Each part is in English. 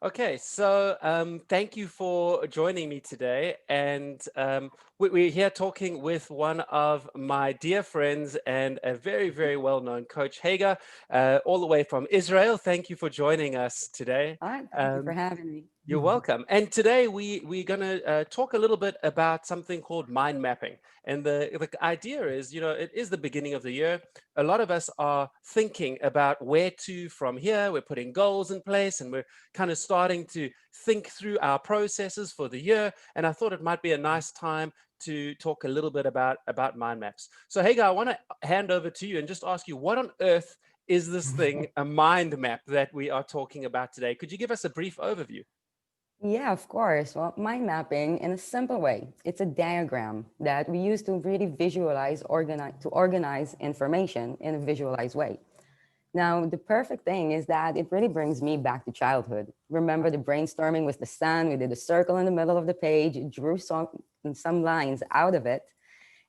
Okay, so thank you for joining me today. And we're here talking with one of my dear friends and a very, very well known coach, Hagar, all the way from Israel. Thank you for joining us today. Hi, thank you for Um, having me. you're welcome. And today we're going to talk a little bit about something called mind mapping. And the idea is, it is the beginning of the year. A lot of us are thinking about where to from here. We're putting goals in place and we're kind of starting to think through our processes for the year. And I thought it might be a nice time to talk a little bit about mind maps. So Hagar, I want to hand over to you and just ask you, what on earth is this thing, a mind map that we are talking about today? Could you give us a brief overview? Yeah, of course. Well, mind mapping in a simple way. It's a diagram that we use to really organize information in a visualized way. Now, the perfect thing is that it really brings me back to childhood. Remember the brainstorming with the sun? We did a circle in the middle of the page, drew some lines out of it,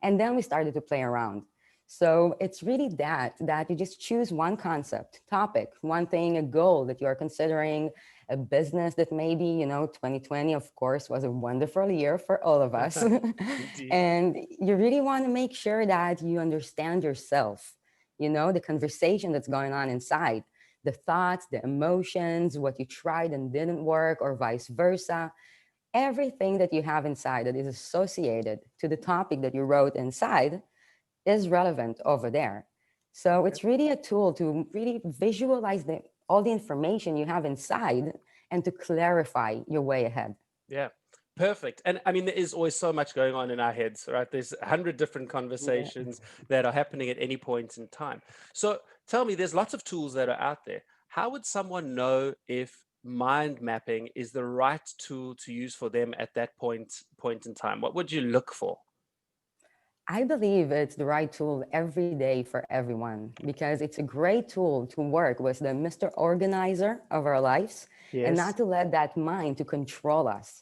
and then we started to play around. So it's really that you just choose one concept, topic, one thing, a goal that you're considering, a business that maybe, 2020, of course, was a wonderful year for all of us. Indeed. And you really want to make sure that you understand yourself, the conversation that's going on inside, the thoughts, the emotions, what you tried and didn't work, or vice versa. Everything that you have inside that is associated to the topic that you wrote inside is relevant over there. So Okay. it's really a tool to really visualize all the information you have inside and to clarify your way ahead. Yeah. Perfect. And I mean, there is always so much going on in our heads, right? There's 100 different Yeah. conversations that are happening at any point in time. So tell me, there's lots of tools that are out there. How would someone know if mind mapping is the right tool to use for them at that point in time? What would you look for? I believe it's the right tool every day for everyone because it's a great tool to work with the Mr. Organizer of our lives and Yes. not to let that mind to control us.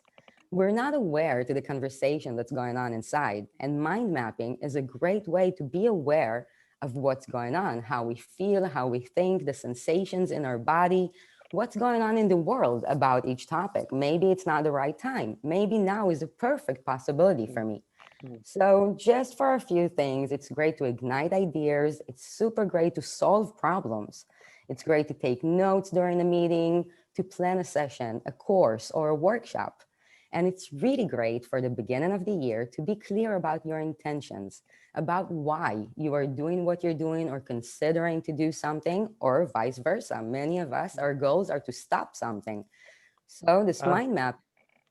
We're not aware to the conversation that's going on inside, and mind mapping is a great way to be aware of what's going on, how we feel, how we think, the sensations in our body, what's going on in the world about each topic. Maybe it's not the right time. Maybe now is a perfect possibility Mm, for me. mm. So, just for a few things, it's great to ignite ideas. It's super great to solve problems. It's great to take notes during a meeting, to plan a session, a course, or a workshop. And it's really great for the beginning of the year to be clear about your intentions, about why you are doing what you're doing or considering to do something, or vice versa. Many of us, our goals are to stop something. So, this Ah, mind map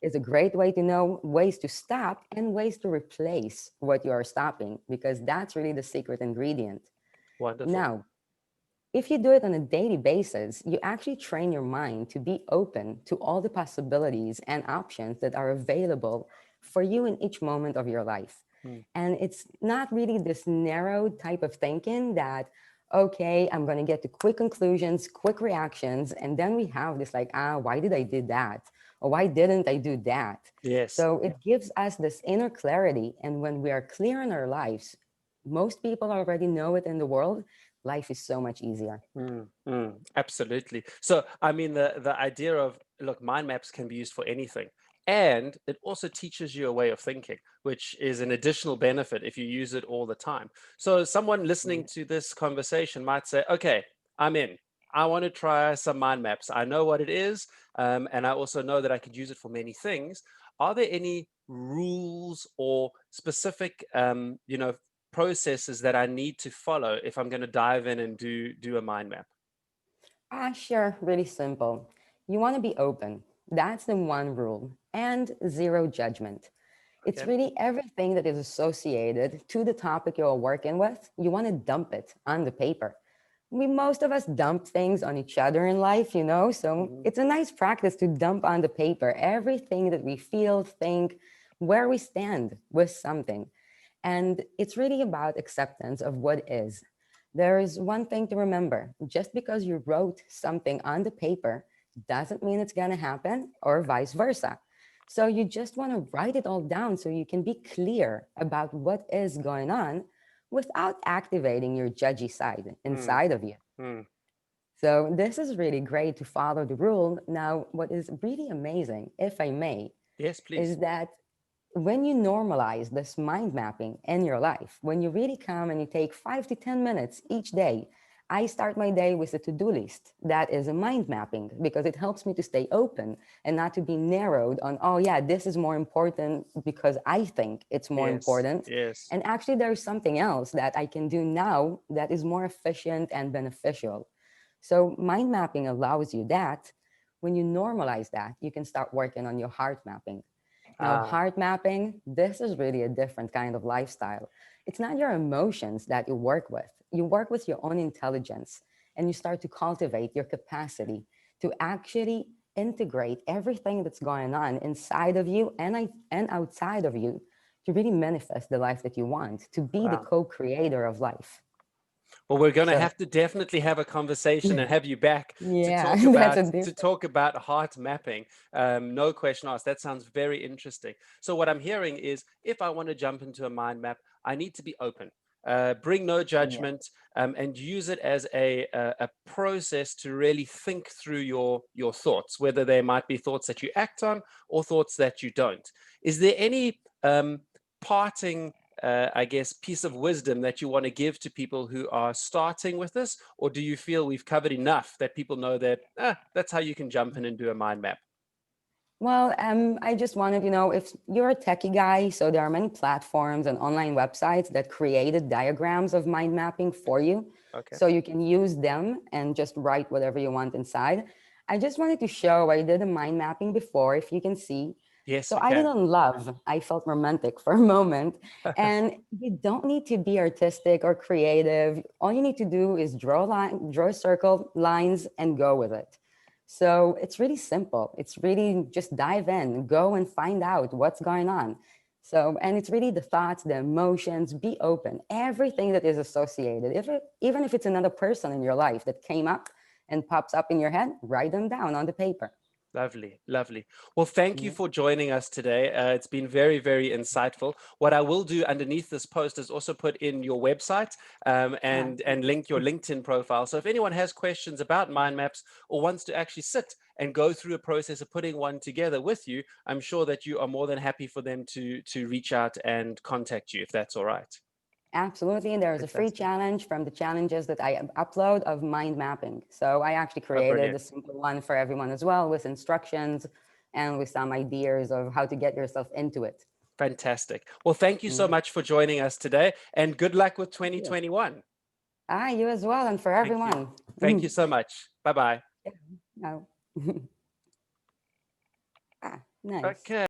is a great way to know ways to stop and ways to replace what you are stopping, because that's really the secret ingredient. wonderful. Now, if you do it on a daily basis, you actually train your mind to be open to all the possibilities and options that are available for you in each moment of your life. Mm. And it's not really this narrow type of thinking that, okay, I'm going to get to quick conclusions, quick reactions. And then we have this like, why did I do that? Or why didn't I do that? Yes. So it gives us this inner clarity. And when we are clear in our lives, most people already know it in the world, life is so much easier. Absolutely. So, I mean, the idea of, look, mind maps can be used for anything. And it also teaches you a way of thinking, which is an additional benefit if you use it all the time. So, someone listening Yeah. to this conversation might say, okay, I'm in. I want to try some mind maps. I know what it is. And I also know that I could use it for many things. Are there any rules or specific, processes that I need to follow if I'm going to dive in and do a mind map? Sure, really simple. You want to be open. That's the one rule. And zero judgment. It's Okay. really everything that is associated to the topic you're working with. You want to dump it on the paper. Most of us dump things on each other in life, so Mhm. it's a nice practice to dump on the paper everything that we feel, think, where we stand with something. And it's really about acceptance of what is. There is one thing to remember: just because you wrote something on the paper doesn't mean it's going to happen, or vice versa. So you just want to write it all down so you can be clear about what is going on without activating your judgy side Mm, inside of you. mm. So this is really great to follow the rule. Now, what is really amazing, if I may, Yes, please. is that when you normalize this mind mapping in your life, when you really come and you take 5 to 10 minutes each day, I start my day with a to-do list that is a mind mapping because it helps me to stay open and not to be narrowed on, oh yeah, this is more important because I think it's more Yes, important. yes. And actually there's something else that I can do now that is more efficient and beneficial. So mind mapping allows you that. When you normalize that, you can start working on your heart mapping. Now, Ah, heart mapping, this is really a different kind of lifestyle. It's not your emotions that you work with. You work with your own intelligence and you start to cultivate your capacity to actually integrate everything that's going on inside of you and outside of you to really manifest the life that you want, to be the wow. co-creator of life. Well, we're going to So, have to definitely have a conversation and have you back yeah, that's a to different. talk about heart mapping. No question asked. That sounds very interesting. So what I'm hearing is, if I want to jump into a mind map, I need to be open. Bring no Yeah. judgment, and use it as a process to really think through your thoughts, whether they might be thoughts that you act on or thoughts that you don't. Is there any parting, I guess, piece of wisdom that you want to give to people who are starting with this? Or do you feel we've covered enough that people know that that's how you can jump in and do a mind map? Well, I just wanted, if you're a techie guy, so there are many platforms and online websites that created diagrams of mind mapping for you. Okay. So you can use them and just write whatever you want inside. I just wanted to show I did a mind mapping before, if you can see. Yes, So we I can. didn't love, I felt romantic for a moment. And you don't need to be artistic or creative. All you need to do is draw a line, draw a circle, lines, and go with it. So it's really simple. It's really just dive in, go and find out what's going on. So, and it's really the thoughts, the emotions, be open, everything that is associated. Even if it's another person in your life that came up and pops up in your head, write them down on the paper. Lovely, lovely. Well, thank you Yeah. for joining us today. It's been very, very insightful. What I will do underneath this post is also put in your website, Ah, and link your LinkedIn profile. So if anyone has questions about mind maps or wants to actually sit and go through a process of putting one together with you, I'm sure that you are more than happy for them to reach out and contact you, if that's all right. absolutely. And there's a free Fantastic. challenge from the challenges that I upload of mind mapping. So I actually Oh, created a brilliant. simple one for everyone as well with instructions and with some ideas of how to get yourself into it. Fantastic. Well, thank you so Yeah. much for joining us today, and good luck with Thank you. 2021. Ah, you as well, and for Thank you. everyone. Thank you so much. Bye-bye. Yeah. No. Ah, nice. Okay.